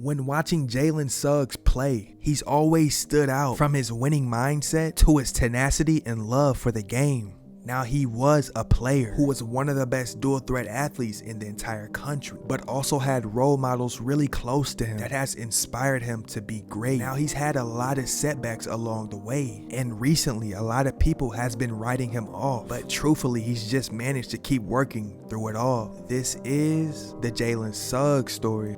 When watching Jalen Suggs play, he's always stood out from his winning mindset to his tenacity and love for the game. Now, he was a player who was one of the best dual threat athletes in the entire country, but also had role models really close to him that has inspired him to be great. Now, he's had a lot of setbacks along the way, and recently a lot of people has been writing him off, but truthfully, he's just managed to keep working through it all. This is the Jalen Suggs story.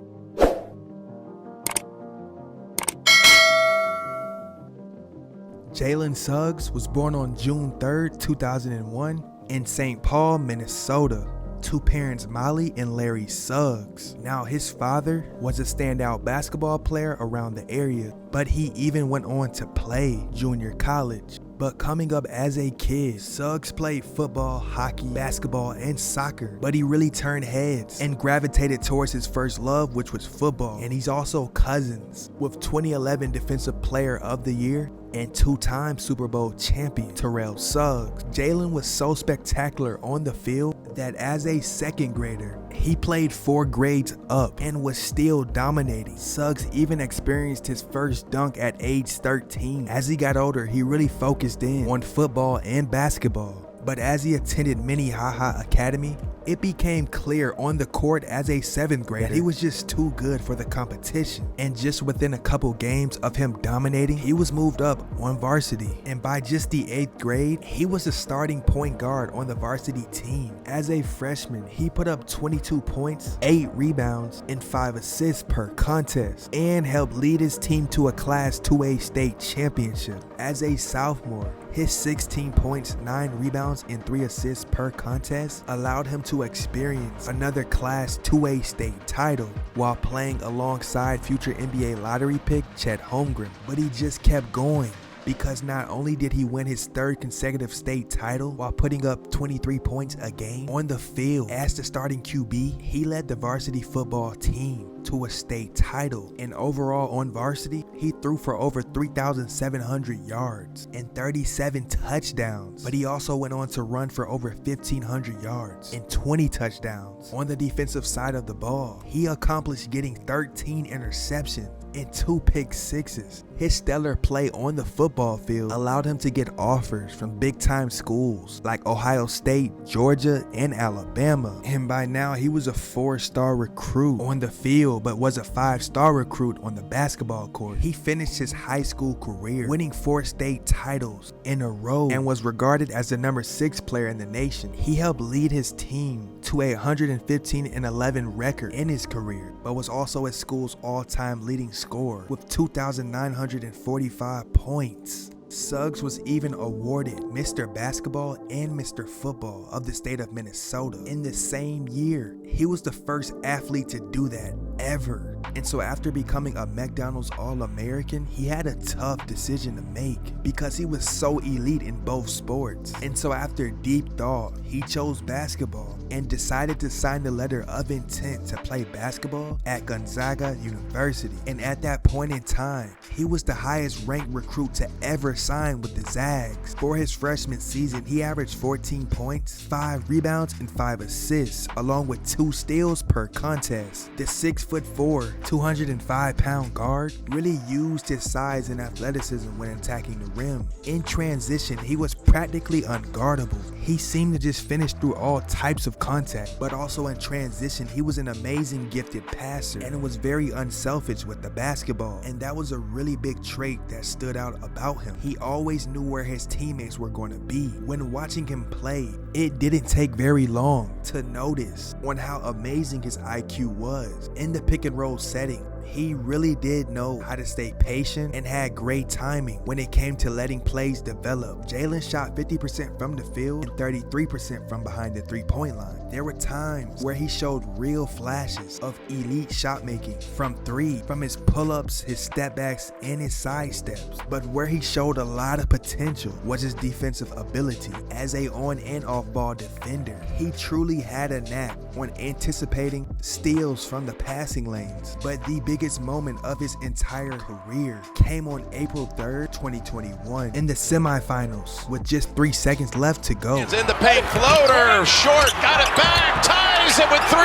Jalen Suggs was born on June 3rd, 2001 in St. Paul, Minnesota, to parents Molly and Larry Suggs. Now, his father was a standout basketball player around the area, but he even went on to play junior college. But coming up as a kid, Suggs played football, hockey, basketball, and soccer, but he really turned heads and gravitated towards his first love, which was football. And he's also cousins with 2011 Defensive Player of the Year and two-time Super Bowl champion Terrell Suggs. Jalen was so spectacular on the field that as a second grader, he played 4 grades up and was still dominating. Suggs even experienced his first dunk at age 13. As he got older, he really focused in on football and basketball. But as he attended Minnehaha Academy, it became clear on the court as a 7th grader that he was just too good for the competition. And just within a couple games of him dominating, he was moved up on varsity. And by just the 8th grade, he was the starting point guard on the varsity team. As a freshman, he put up 22 points, 8 rebounds, and 5 assists per contest, and helped lead his team to a Class 2A state championship. As a sophomore, his 16 points, 9 rebounds, and 3 assists per contest allowed him to experience another Class 2A state title while playing alongside future NBA lottery pick Chet Holmgren. But he just kept going, because not only did he win his 3rd consecutive state title while putting up 23 points a game on the field as the starting QB, he led the varsity football team to a state title. And overall on varsity, he threw for over 3,700 yards and 37 touchdowns. But he also went on to run for over 1,500 yards and 20 touchdowns. On the defensive side of the ball, he accomplished getting 13 interceptions and 2 pick sixes. His stellar play on the football field allowed him to get offers from big-time schools like Ohio State, Georgia, and Alabama. And by now, he was a 4-star recruit on the field, but was a 5-star recruit on the basketball court. He finished his high school career winning 4 state titles in a row and was regarded as the number 6 player in the nation. He helped lead his team to a 115-11 record in his career, but was also his school's all-time leading scorer with 2,945 points. Suggs was even awarded Mr. Basketball and Mr. Football of the state of Minnesota in the same year. He was the first athlete to do that ever. And so after becoming a McDonald's All-American, he had a tough decision to make because he was so elite in both sports. And so after deep thought, he chose basketball and decided to sign the letter of intent to play basketball at Gonzaga University. And at that point in time, he was the highest ranked recruit to ever sign with the Zags. For his freshman season, he averaged 14 points, 5 rebounds, and 5 assists, along with 2 steals per contest. The 6'4", 205-pound guard really used his size and athleticism when attacking the rim. In transition, he was practically unguardable. He seemed to just finish through all types of contact, but also in transition, he was an amazing gifted passer and was very unselfish with the basketball. And that was a really big trait that stood out about him. He always knew where his teammates were going to be. When watching him play, it didn't take very long to notice on how amazing his IQ was. In the pick and roll setting, he really did know how to stay patient and had great timing when it came to letting plays develop. Jalen shot 50% from the field and 33% from behind the 3-point line. There were times where he showed real flashes of elite shot making from 3, from his pull-ups, his step-backs, and his side steps. But where he showed a lot of potential was his defensive ability as a on and off ball defender. He truly had a knack on anticipating steals from the passing lanes. But the biggest moment of his entire career came on April 3rd, 2021 in the semifinals with just 3 seconds left to go. In the paint, floater, short, got it back, ties it with 3.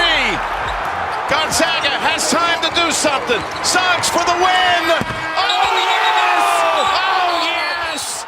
Gonzaga has time to do something. Suggs for the win. Oh, yes! Oh, yes!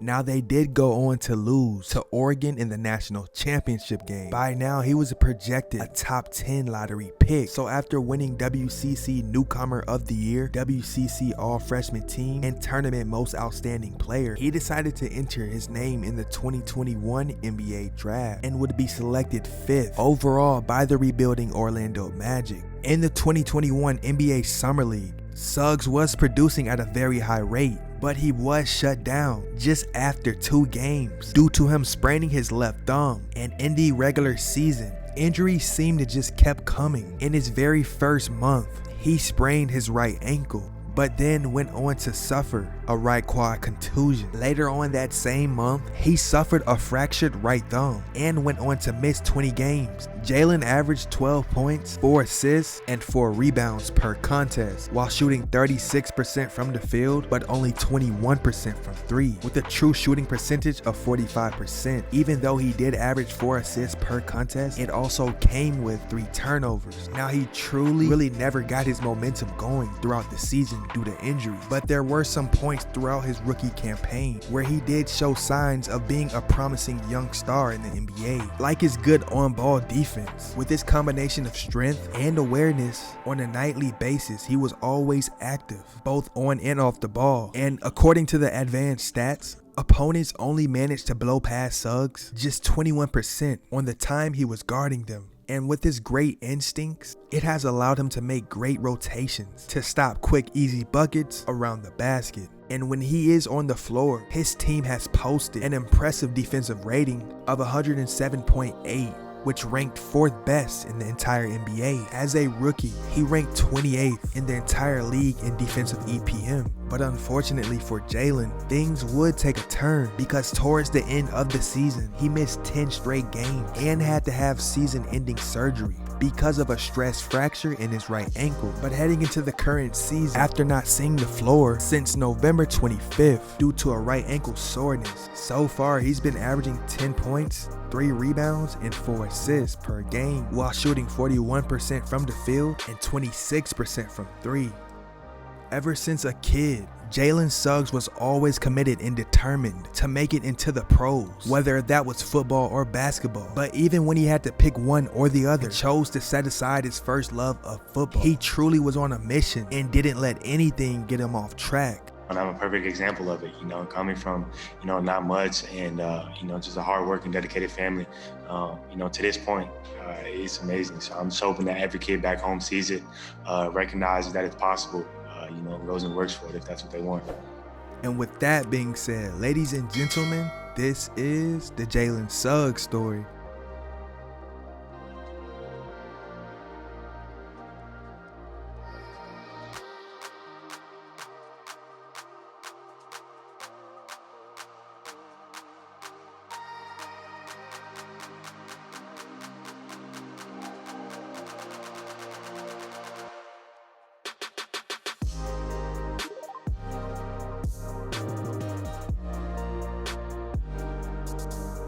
Now they did go on to lose to Oregon in the national championship game. By now he was projected a top 10 lottery pick. So after winning WCC Newcomer of the Year, WCC All Freshman Team, and Tournament Most Outstanding Player, he decided to enter his name in the 2021 NBA Draft and would be selected 5th overall by the rebuilding Orlando Magic. In the 2021 NBA Summer League, Suggs was producing at a very high rate, but he was shut down just after 2 games due to him spraining his left thumb. And in the regular season, injuries seemed to just kept coming. In his very first month, he sprained his right ankle, but then went on to suffer a right quad contusion. Later on that same month, he suffered a fractured right thumb and went on to miss 20 games. Jalen averaged 12 points, 4 assists, and 4 rebounds per contest, while shooting 36% from the field, but only 21% from 3, with a true shooting percentage of 45%. Even though he did average 4 assists per contest, it also came with 3 turnovers. Now he truly really never got his momentum going throughout the season due to injury, but there were some points throughout his rookie campaign where he did show signs of being a promising young star in the NBA, like his good on-ball defense. With his combination of strength and awareness on a nightly basis, he was always active, both on and off the ball. And according to the advanced stats, opponents only managed to blow past Suggs just 21% on the time he was guarding them. And with his great instincts, it has allowed him to make great rotations to stop quick, easy buckets around the basket. And when he is on the floor, his team has posted an impressive defensive rating of 107.8, which ranked 4th best in the entire NBA. As a rookie, he ranked 28th in the entire league in defensive EPM. But unfortunately for Jalen, things would take a turn because towards the end of the season, he missed 10 straight games and had to have season-ending surgery because of a stress fracture in his right ankle. But heading into the current season, after not seeing the floor since November 25th due to a right ankle soreness, so far he's been averaging 10 points, 3 rebounds, and 4 assists per game, while shooting 41% from the field and 26% from 3. Ever since a kid, Jalen Suggs was always committed and determined to make it into the pros, whether that was football or basketball. But even when he had to pick one or the other, he chose to set aside his first love of football. He truly was on a mission and didn't let anything get him off track. And I'm a perfect example of it, coming from, not much and, just a hard-working, dedicated family, to this point, it's amazing. So I'm just hoping that every kid back home sees it, recognizes that it's possible, goes and works for it if that's what they want. And with that being said, ladies and gentlemen, this is the Jalen Suggs story.